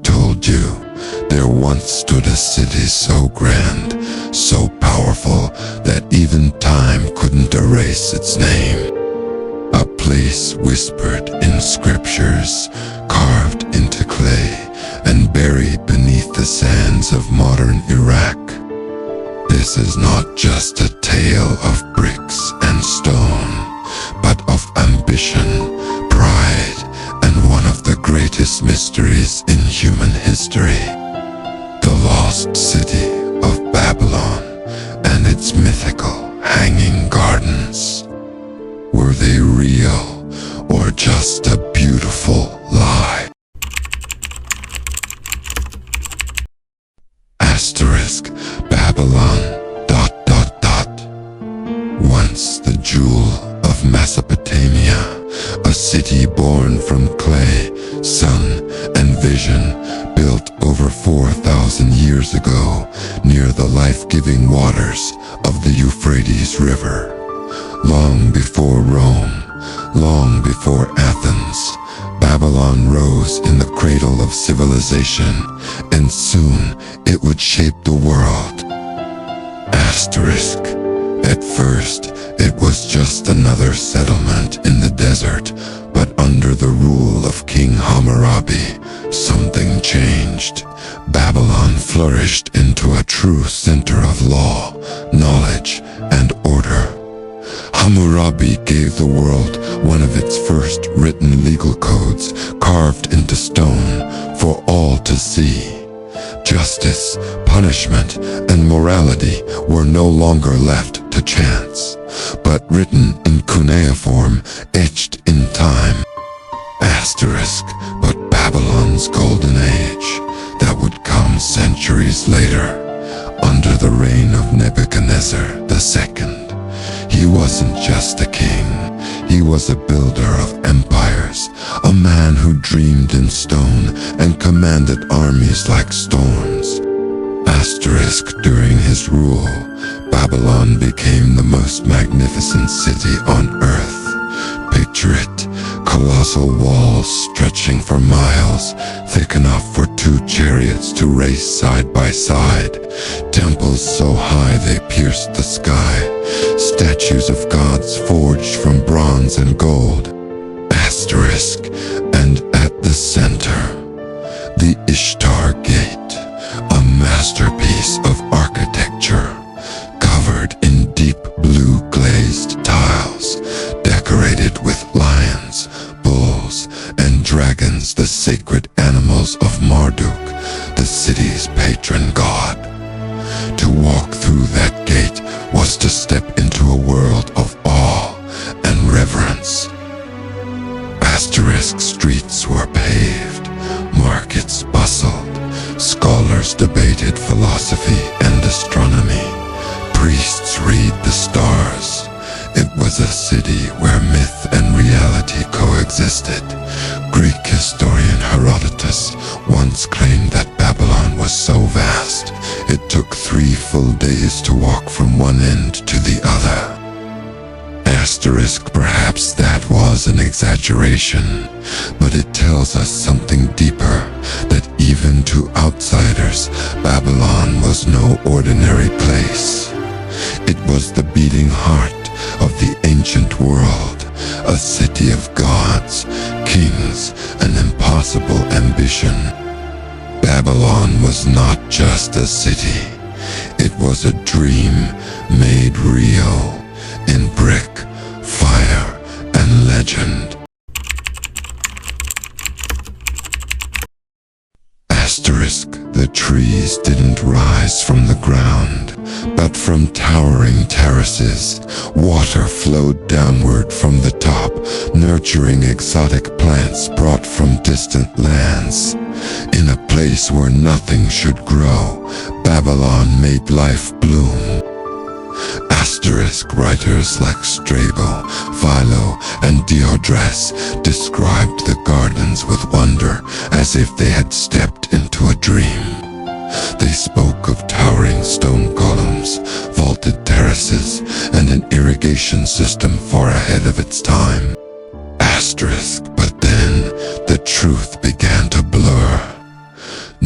told you, there once stood a city so grand, so powerful, that even time couldn't erase its name. A place whispered in scriptures, carved into clay, and buried beneath the sands of modern Iraq. This is not just a tale of bricks and stone, but of ambition, pride, and one of the greatest mysteries in human history. The lost city of Babylon and its mythical hanging gardens. Were they real or just a beautiful lie? Asterisk Babylon ... Once the jewel of Mesopotamia, a city born from clay, sun, and vision, built over 4,000 years ago near the life-giving waters of the Euphrates River. Long before Rome, long before Athens, Babylon rose in the cradle of civilization, and soon it would shape the world. Asterisk. At first, it was just another settlement in the desert, but under the rule of King Hammurabi, something changed. Babylon flourished into a true center of law, knowledge, and order. Hammurabi gave the world one of its first written legal codes, carved into stone for all to see. Justice, punishment, and morality were no longer left to chance, but written in cuneiform, etched in time. Asterisk, but Babylon's golden age, that would come centuries later, under the reign of Nebuchadnezzar II. He wasn't just a king, he was a builder of empires, a man who dreamed in stone and commanded armies like storms. Asterisk, during his rule, Babylon became the most magnificent city on earth. Picture it, colossal walls stretching for miles, thick enough for 2 chariots to race side by side, temples so high they pierced the sky, statues of gods forged from bronze and gold. Asterisk, and at the center, the Ishtar Gate, a masterpiece of architecture, covered in deep blue glazed tiles, decorated with lions, bulls, and dragons, the sacred animals of Marduk, the city's patron god. To walk through that gate was to step into a world of awe and reverence. Asterisk, streets were paved, markets bustled, scholars debated philosophy and astronomy, priests read the stars. It was a city where myth and reality coexisted. Greek historian Herodotus once claimed that Babylon was so vast, it took 3 full days to walk from one end to the other. Asterisk, perhaps that was an exaggeration, but it tells us something deeper, that even to outsiders, Babylon was no ordinary place. It was the beating heart of the ancient world, a city of gods, kings, and impossible ambition. Babylon was not just a city, it was a dream made real in brick, fire, and legend. Asterisk, the trees didn't rise from the ground, but from towering terraces. Water flowed downward from the top, nurturing exotic plants brought from distant lands. In a place where nothing should grow, Babylon made life bloom. Asterisk, writers like Strabo, Philo, and Diodorus described the gardens with wonder, as if they had stepped into a dream. They spoke of towering stone columns, vaulted terraces, and an irrigation system far ahead of its time. Asterisk, but then the truth began to blur.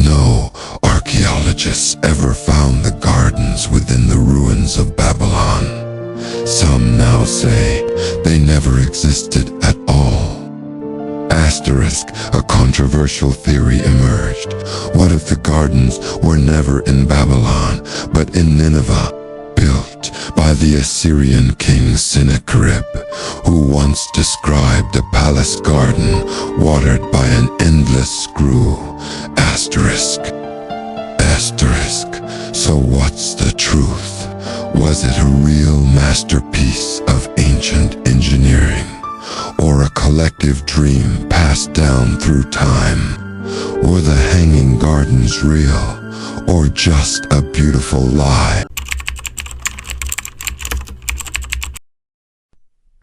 No archaeologists ever found the gardens within the ruins of Babylon. Some now say they never existed at all. Asterisk, a controversial theory emerged. What if the gardens were never in Babylon, but in Nineveh, built by the Assyrian king Sennacherib, who once described a palace garden watered by an endless screw? Asterisk. Asterisk. So what's the truth? Was it a real masterpiece of ancient engineering, or a collective dream passed down through time? Were the hanging gardens real, or just a beautiful lie?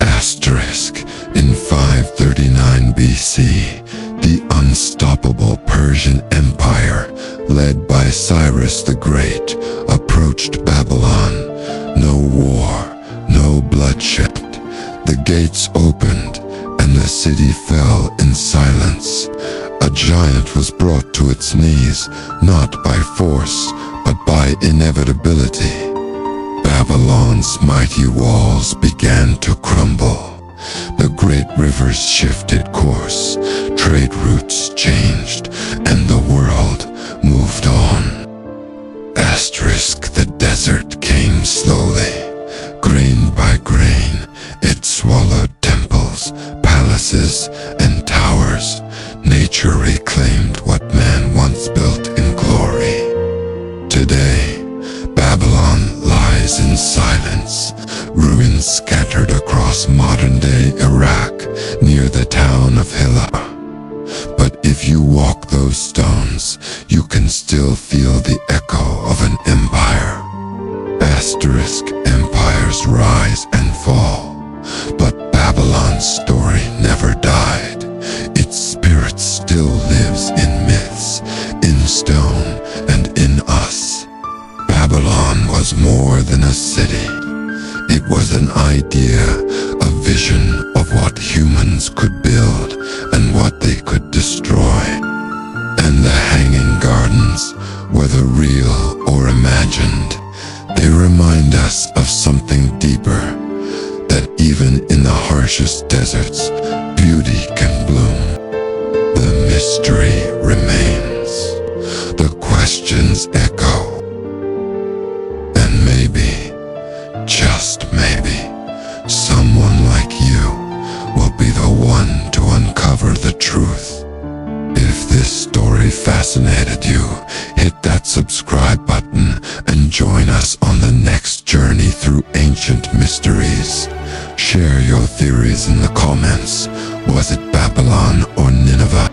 Asterisk. In 539 BC, the unstoppable Persian Empire, led by Cyrus the Great, approached Babylon. No war, no bloodshed. The gates opened, and the city fell in silence. A giant was brought to its knees, not by force, but by inevitability. Babylon's mighty walls began to crumble. The great rivers shifted course, trade routes changed, and the world moved on. Asterisk. The desert came slowly. Grain by grain, it swallowed temples, palaces, and towers. Nature reclaimed what man once built in glory. Today, Babylon lies in silence, ruins scattered across modern-day Iraq near the town of Hilla. But if you walk those stones, you can still feel the echo of an empire. Asterisk. Empires rise and fall, but Babylon's story never died. Its spirit still lives in myths, in stone, and in us. Babylon was more than a city. It was an idea, a vision of what humans could build and what they could destroy. And the hanging gardens, whether real or imagined, they remind us of something deeper, that even in the harshest deserts, beauty can bloom. The mystery remains. The questions echo. And maybe, just maybe, someone like you will be the one to uncover the truth. If this story fascinated you, hit that subscribe button and join us on the next journey through ancient mysteries. Share your theories in the comments. Was it Babylon or Nineveh?